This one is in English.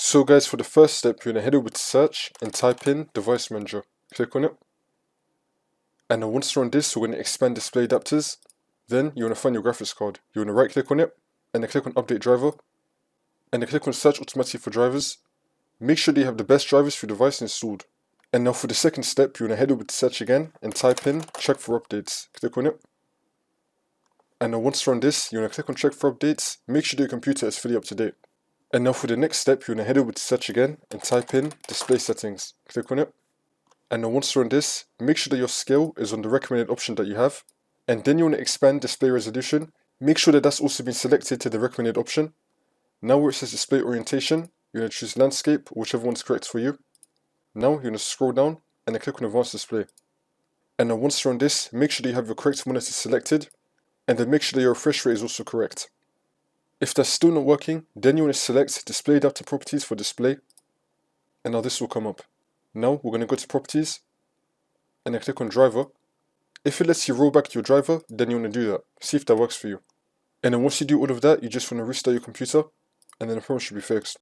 So guys, for the first step, you're going to head over to search and type in device manager. Click on it. And then once you're on this, we're going to expand display adapters. Then you're going to find your graphics card. You're going to right click on it and then click on update driver. And then click on search automatically for drivers. Make sure that you have the best drivers for your device installed. And now for the second step, you're going to head over to search again and type in check for updates. Click on it. And then once you're on this, you're going to click on check for updates. Make sure that your computer is fully up to date. And now for the next step, you're going to head over to search again and type in display settings. Click on it. And then once you're on this, make sure that your scale is on the recommended option that you have. And then you want to expand display resolution. Make sure that that's also been selected to the recommended option. Now where it says display orientation, you're going to choose landscape, whichever one's correct for you. Now you're going to scroll down and then click on advanced display. And then once you're on this, make sure that you have your correct monitor selected. And then make sure that your refresh rate is also correct. If that's still not working, then you want to select display adapter properties for display. And now this will come up. Now we're going to go to properties and then click on driver. If it lets you roll back your driver, then you want to do that. See if that works for you. And then once you do all of that, you just want to restart your computer and then the problem should be fixed.